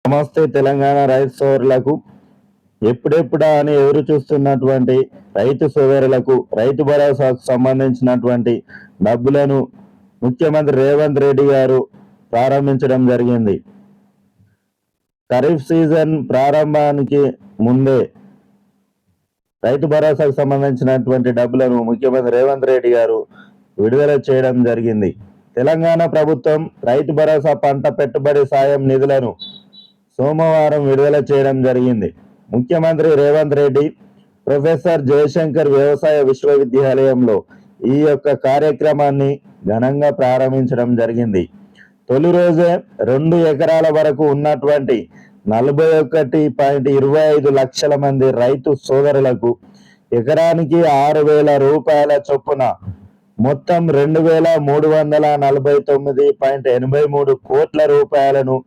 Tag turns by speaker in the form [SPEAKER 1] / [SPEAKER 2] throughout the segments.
[SPEAKER 1] నమస్తే తెలంగాణ రైతు సోదరులకు. ఎప్పుడెప్పుడా అని ఎదురు చూస్తున్నటువంటి రైతు సోదరులకు రైతు భరోసాకు సంబంధించినటువంటి డబ్బులను ముఖ్యమంత్రి రేవంత్ రెడ్డి గారు ప్రారంభించడం జరిగింది. ఖరీఫ్ సీజన్ ప్రారంభానికి ముందే రైతు భరోసాకు సంబంధించినటువంటి డబ్బులను ముఖ్యమంత్రి రేవంత్ రెడ్డి గారు విడుదల చేయడం జరిగింది. తెలంగాణ ప్రభుత్వం రైతు భరోసా పంట పెట్టుబడి సాయం నిధులను సోమవారం విడుదల చేయడం జరిగింది. ముఖ్యమంత్రి రేవంత్ రెడ్డి ప్రొఫెసర్ జయశంకర్ వ్యవసాయ విశ్వవిద్యాలయంలో ఈ యొక్క కార్యక్రమాన్ని ఘనంగా ప్రారంభించడం జరిగింది. తొలి రోజే 2 ఎకరాల వరకు ఉన్నటువంటి 41.25 లక్షల మంది రైతు సోదరులకు ఎకరానికి 6,000 రూపాయల చొప్పున మొత్తం 2,349.83 కోట్ల రూపాయలను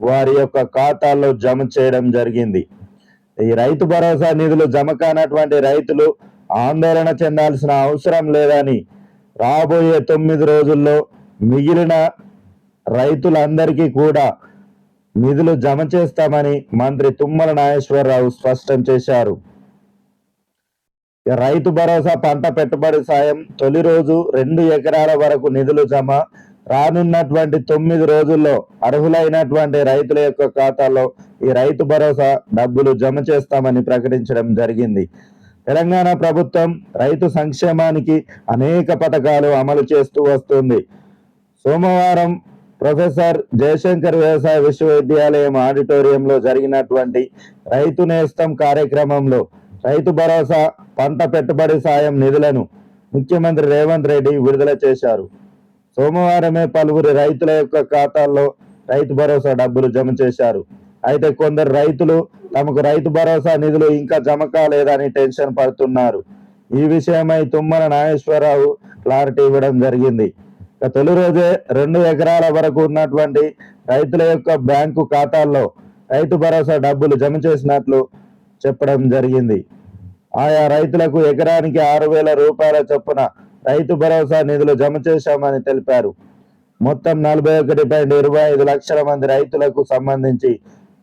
[SPEAKER 1] వారి యొక్క ఖాతాల్లో జమ చేయడం జరిగింది. ఈ రైతు భరోసా నిధులు జమ కానటువంటి రైతులు ఆందోళన చెందాల్సిన అవసరం లేదని రాబోయే 9 రోజుల్లో మిగిలిన రైతులందరికీ కూడా నిధులు జమ చేస్తామని మంత్రి తుమ్మల నాగేశ్వరరావు స్పష్టం చేశారు. రైతు భరోసా పంట పెట్టుబడి సాయం తొలి రోజు 2 ఎకరాల వరకు నిధులు జమ, రానున్నటువంటి 9 రోజుల్లో అర్హులైనటువంటి రైతుల యొక్క ఖాతాల్లో ఈ రైతు భరోసా డబ్బులు జమ చేస్తామని ప్రకటించడం జరిగింది. తెలంగాణ ప్రభుత్వం రైతు సంక్షేమానికి అనేక పథకాలు అమలు చేస్తూ వస్తుంది. సోమవారం ప్రొఫెసర్ జయశంకర్ వ్యవసాయ విశ్వవిద్యాలయం ఆడిటోరియంలో జరిగినటువంటి రైతు నేస్తం కార్యక్రమంలో రైతు భరోసా పంట పెట్టుబడి సాయం నిధులను ముఖ్యమంత్రి రేవంత్ రెడ్డి విడుదల చేశారు. సోమవారమే పలువురు రైతుల యొక్క ఖాతాల్లో రైతు భరోసా డబ్బులు జమ చేశారు. అయితే కొందరు రైతులు తమకు రైతు భరోసా నిధులు ఇంకా జమ కాలేదని టెన్షన్ పడుతున్నారు. ఈ విషయమై తుమ్మల నాగేశ్వరరావు క్లారిటీ ఇవ్వడం జరిగింది. తొలి రోజే 2 ఎకరాల వరకు ఉన్నటువంటి రైతుల యొక్క బ్యాంకు ఖాతాల్లో రైతు భరోసా డబ్బులు జమ చేసినట్లు చెప్పడం జరిగింది. ఆయా రైతులకు ఎకరానికి 6,000 రూపాయల చొప్పున రైతు భరోసా నిధులు జమ చేశామని తెలిపారు. మొత్తం 41.25 లక్షల మంది రైతులకు సంబంధించి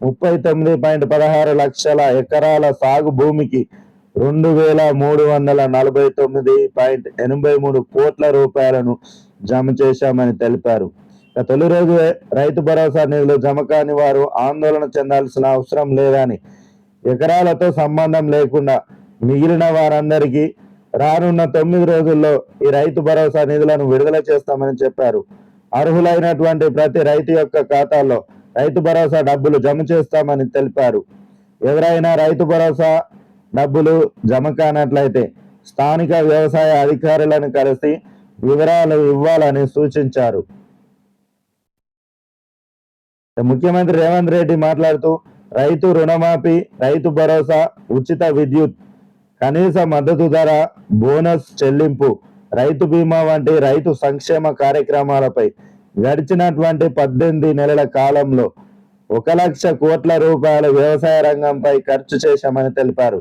[SPEAKER 1] 39.16 లక్షల ఎకరాల సాగు భూమికి 2,349.83 కోట్ల రూపాయలను జమ చేశామని తెలిపారు. తొలి రోజు రైతు భరోసా నిధులు జమ కాని వారు ఆందోళన చెందాల్సిన అవసరం లేదని, ఎకరాలతో సంబంధం లేకుండా మిగిలిన వారందరికీ రానున్న 9 రోజుల్లో ఈ రైతు భరోసా నిధులను విడుదల చేస్తామని చెప్పారు. అర్హులైనటువంటి ప్రతి రైతు యొక్క ఖాతాల్లో రైతు భరోసా డబ్బులు జమ చేస్తామని తెలిపారు. ఎవరైనా రైతు భరోసా డబ్బులు జమ కానట్లయితే స్థానిక వ్యవసాయ అధికారులను కలిసి వివరాలు ఇవ్వాలని సూచించారు. ముఖ్యమంత్రి రేవంత్ రెడ్డి మాట్లాడుతూ రైతు రుణమాఫీ, రైతు భరోసా, ఉచిత విద్యుత్, కనీస మద్దతు ధర, బోనస్ చెల్లింపు, రైతు బీమా వంటి రైతు సంక్షేమ కార్యక్రమాలపై గడిచినటువంటి 18 నెలల కాలంలో 1 లక్ష కోట్ల రూపాయల వ్యవసాయ రంగంపై ఖర్చు చేశామని తెలిపారు.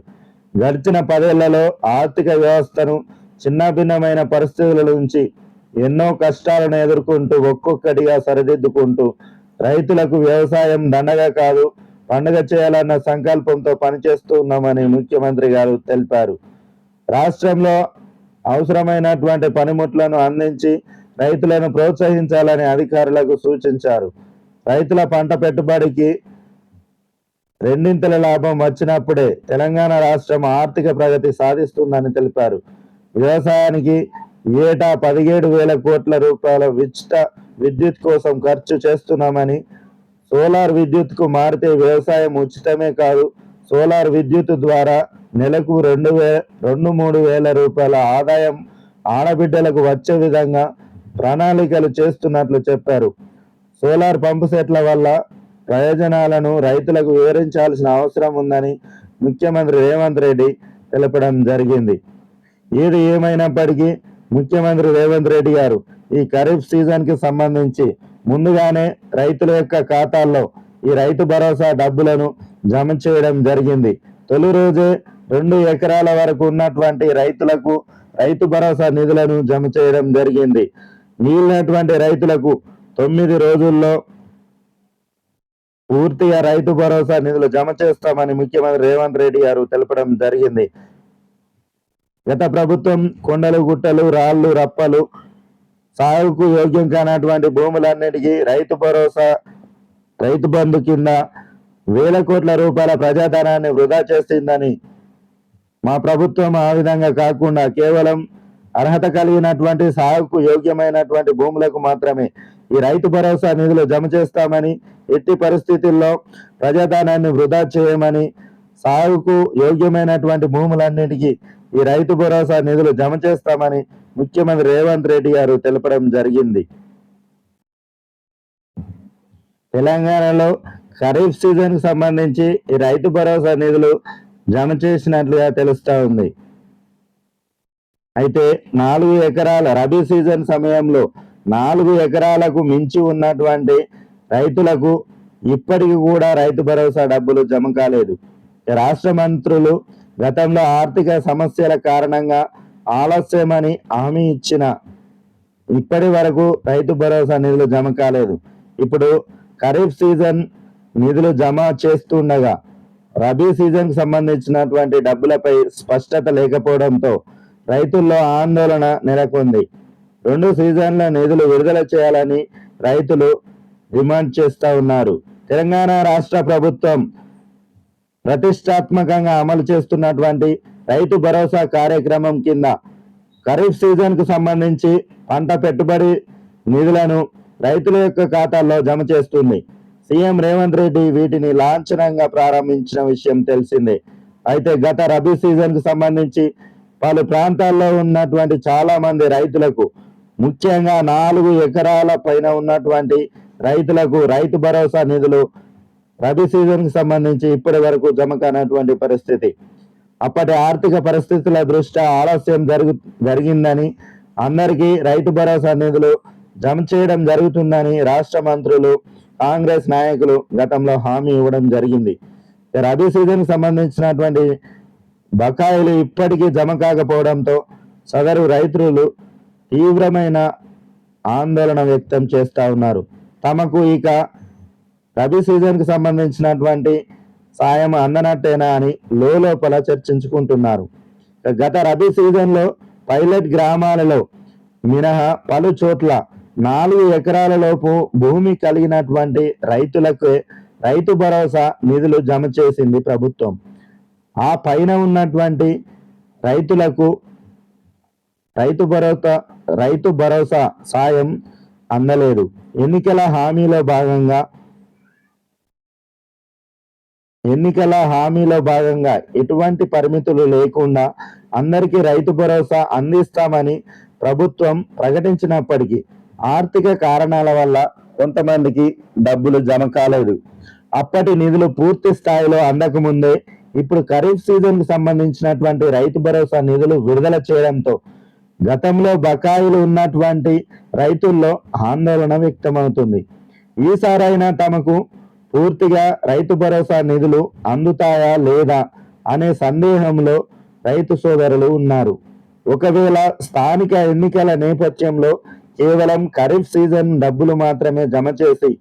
[SPEAKER 1] గడిచిన 10 ఏళ్లలో ఆర్థిక వ్యవస్థను చిన్నభిన్నమైన పరిస్థితుల నుంచి ఎన్నో కష్టాలను ఎదుర్కొంటూ ఒక్కొక్కటిగా సరిదిద్దుకుంటూ రైతులకు వ్యవసాయం దండగా కాదు పండుగ చేయాలన్న సంకల్పంతో పనిచేస్తూ ఉన్నామని ముఖ్యమంత్రి గారు తెలిపారు. రాష్ట్రంలో అవసరమైనటువంటి పనిముట్లను అందించి రైతులను ప్రోత్సహించాలని అధికారులకు సూచించారు. రైతుల పంట పెట్టుబడికి రెండింతల లాభం వచ్చినప్పుడే తెలంగాణ రాష్ట్రం ఆర్థిక ప్రగతి సాధిస్తుందని తెలిపారు. వ్యవసాయానికి ఏటా 17,000 కోట్ల రూపాయల ఉచిత విద్యుత్ కోసం ఖర్చు చేస్తున్నామని, సోలార్ విద్యుత్కు మారితే వ్యవసాయం ఉచితమే కాదు, సోలార్ విద్యుత్ ద్వారా నెలకు 2-3 వేల రూపాయల ఆదాయం ఆడబిడ్డలకు వచ్చే విధంగా ప్రణాళికలు చేస్తున్నట్లు చెప్పారు. సోలార్ పంపు సెట్ల వల్ల ప్రయోజనాలను రైతులకు వివరించాల్సిన అవసరం ఉందని ముఖ్యమంత్రి రేవంత్ రెడ్డి తెలపడం జరిగింది. ఏది ఏమైనప్పటికీ ముఖ్యమంత్రి రేవంత్ రెడ్డి గారు ఈ ఖరీఫ్ సీజన్కి సంబంధించి ముందుగానే రైతుల యొక్క ఖాతాల్లో ఈ రైతు భరోసా డబ్బులను జమ చేయడం జరిగింది. తొలి రోజే 2 ఎకరాల వరకు ఉన్నటువంటి రైతులకు రైతు భరోసా నిధులను జమ చేయడం జరిగింది. మిగిలినటువంటి రైతులకు 9 రోజుల్లో పూర్తిగా రైతు భరోసా నిధులు జమ చేస్తామని ముఖ్యమంత్రి రేవంత్ రెడ్డి గారు తెలపడం జరిగింది. గత ప్రభుత్వం కొండలు గుట్టలు రాళ్లు రప్పలు సాగుకు యోగ్యం కానటువంటి భూములన్నిటికీ రైతు భరోసా రైతు బంధు కింద వేల కోట్ల రూపాయల ప్రజాధనాన్ని వృధా చేసిందని, మా ప్రభుత్వం ఆ విధంగా కాకుండా కేవలం అర్హత కలిగినటువంటి సాగుకు యోగ్యమైనటువంటి భూములకు మాత్రమే ఈ రైతు భరోసా నిధులు జమ చేస్తామని, ఎట్టి పరిస్థితుల్లో ప్రజాధనాన్ని వృధా చేయమని, సాగుకు యోగ్యమైనటువంటి భూములన్నిటికీ ఈ రైతు భరోసా నిధులు జమ చేస్తామని ముఖ్యమంత్రి రేవంత్ రెడ్డి గారు తెలపడం జరిగింది. తెలంగాణలో ఖరీఫ్ సీజన్ కు సంబంధించి ఈ రైతు భరోసా నిధులు జమ చేసినట్లుగా తెలుస్తా ఉంది. అయితే 4 ఎకరాల రబీ సీజన్ సమయంలో 4 ఎకరాలకు మించి ఉన్నటువంటి రైతులకు ఇప్పటికి కూడా రైతు భరోసా డబ్బులు జమ కాలేదు. రాష్ట్ర మంత్రులు గతంలో ఆర్థిక సమస్యల కారణంగా ఆలస్యమని హామీ ఇచ్చిన ఇప్పటి వరకు రైతు భరోసా నిధులు జమ కాలేదు. ఇప్పుడు ఖరీఫ్ సీజన్ నిధులు జమ చేస్తుండగా రబీ సీజన్ కు సంబంధించినటువంటి డబ్బులపై స్పష్టత లేకపోవడంతో రైతుల్లో ఆందోళన నెలకొంది. 2 సీజన్ల నిధులు విడుదల చేయాలని రైతులు డిమాండ్ చేస్తూ ఉన్నారు. తెలంగాణ రాష్ట్ర ప్రభుత్వం ప్రతిష్టాత్మకంగా అమలు చేస్తున్నటువంటి రైతు భరోసా కార్యక్రమం కింద ఖరీఫ్ సీజన్ కు సంబంధించి పంట పెట్టుబడి నిధులను రైతుల యొక్క ఖాతాల్లో జమ చేస్తుంది. సీఎం రేవంత్ రెడ్డి వీటిని లాంఛనంగా ప్రారంభించిన విషయం తెలిసిందే. అయితే గత రబీ సీజన్ కు సంబంధించి పలు ప్రాంతాల్లో ఉన్నటువంటి చాలా మంది రైతులకు, ముఖ్యంగా 4 ఎకరాల పైన ఉన్నటువంటి రైతులకు రైతు భరోసా నిధులు రబీ సీజన్ కు సంబంధించి ఇప్పటి వరకు జమ కానటువంటి పరిస్థితి. అప్పటి ఆర్థిక పరిస్థితుల దృష్ట్యా ఆలస్యం జరిగిందని, అందరికీ రైతు భరోసా నిధులు జమ చేయడం జరుగుతుందని రాష్ట్ర మంత్రులు, కాంగ్రెస్ నాయకులు గతంలో హామీ ఇవ్వడం జరిగింది. రబీ సీజన్ కు సంబంధించినటువంటి బకాయిలు ఇప్పటికీ జమ కాకపోవడంతో సదరు రైతులు తీవ్రమైన ఆందోళన వ్యక్తం చేస్తూ ఉన్నారు. తమకు ఇక రబీ సీజన్ కు సంబంధించినటువంటి సాయం అందనట్టేనా అని లోపల చర్చించుకుంటున్నారు. గత రబీ సీజన్లో పైలట్ గ్రామాలలో మినహా పలు చోట్ల 4 ఎకరాల లోపు భూమి కలిగినటువంటి రైతులకు రైతు భరోసా నిధులు జమ చేసింది ప్రభుత్వం. ఆ పైన ఉన్నటువంటి రైతులకు రైతు భరోసా సాయం అందలేదు. ఎన్నికల హామీలో భాగంగా ఎటువంటి పరిమితులు లేకుండా అందరికీ రైతు భరోసా అందిస్తామని ప్రభుత్వం ప్రకటించినప్పటికీ ఆర్థిక కారణాల వల్ల కొంతమందికి డబ్బులు జమ కాలేదు. అప్పటి నిధులు పూర్తి స్థాయిలో అందకముందే ఇప్పుడు ఖరీఫ్ సీజన్ కు సంబంధించినటువంటి రైతు భరోసా నిధులు విడుదల చేయడంతో గతంలో బకాయిలు ఉన్నటువంటి రైతుల్లో ఆందోళన వ్యక్తమవుతుంది. ఈసారైనా తమకు పూర్తిగా రైతు భరోసా నిధులు అందుతాయా లేదా అనే సందేహంలో రైతు సోదరులు ఉన్నారు. ఒకవేళ స్థానిక ఎన్నికల నేపథ్యంలో కేవలం ఖరీఫ్ సీజన్ డబ్బులు మాత్రమే జమ చేసి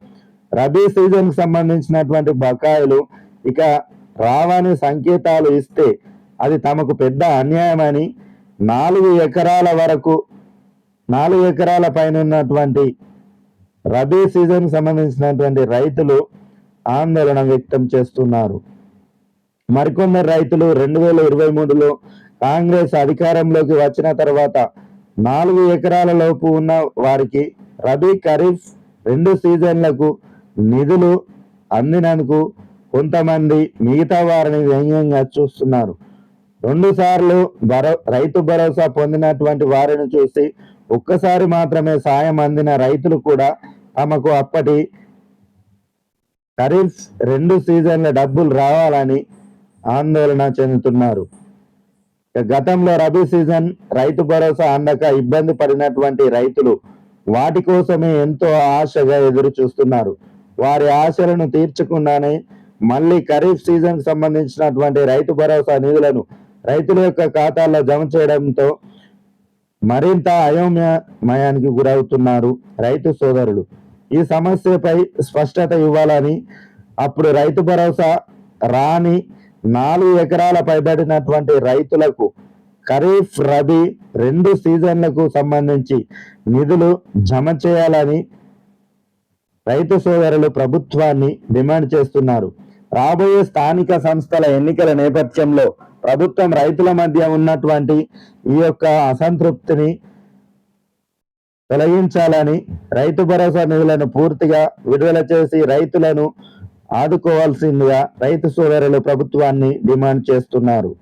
[SPEAKER 1] రబీ సీజన్ కు సంబంధించినటువంటి బకాయిలు ఇక రావని సంకేతాలు ఇస్తే అది తమకు పెద్ద అన్యాయమని 4 ఎకరాల పైన ఉన్నటువంటి రబీ సీజన్ సంబంధించినటువంటి రైతులు ఆందోళన వ్యక్తం చేస్తున్నారు. మరికొందరు రైతులు 2023లో కాంగ్రెస్ అధికారంలోకి వచ్చిన తర్వాత 4 ఎకరాల లోపు ఉన్న వారికి రబీ ఖరీఫ్ 2 సీజన్లకు నిధులు అందినందుకు కొంతమంది మిగతా వారిని వ్యంగ్యంగా చూస్తున్నారు. 2 సార్లు రైతు భరోసా పొందినటువంటి వారిని చూసి ఒక్కసారి మాత్రమే సాయం అందిన రైతులు కూడా తమకు అప్పటి ఖరీఫ్ 2 సీజన్ల డబ్బులు రావాలని ఆందోళన చెందుతున్నారు. గతంలో రబీ సీజన్ రైతు భరోసా అందక ఇబ్బంది పడినటువంటి రైతులు వాటి కోసమే ఎంతో ఆశగా ఎదురు చూస్తున్నారు. వారి ఆశలను తీర్చకుండానే మళ్ళీ ఖరీఫ్ సీజన్ కు సంబంధించినటువంటి రైతు భరోసా నిధులను రైతుల యొక్క ఖాతాల్లో జమ చేయడంతో మరింత అయోమయానికి గురవుతున్నారు రైతు సోదరులు. ఈ సమస్యపై స్పష్టత ఇవ్వాలని అప్పుడు రైతు భరోసా రాని 4 ఎకరాల పైబడినటువంటి రైతులకు ఖరీఫ్ రబీ 2 సీజన్లకు సంబంధించి నిధులు జమ చేయాలని రైతు సోదరులు ప్రభుత్వాన్ని డిమాండ్ చేస్తున్నారు. రాబోయే స్థానిక సంస్థల ఎన్నికల నేపథ్యంలో ప్రభుత్వం రైతుల మధ్య ఉన్నటువంటి ఈ యొక్క అసంతృప్తిని తొలగించాలని, రైతు భరోసా నిధులను పూర్తిగా విడుదల చేసి రైతులను ఆదుకోవాల్సిందిగా రైతు సోదరులు ప్రభుత్వాన్ని డిమాండ్ చేస్తున్నారు.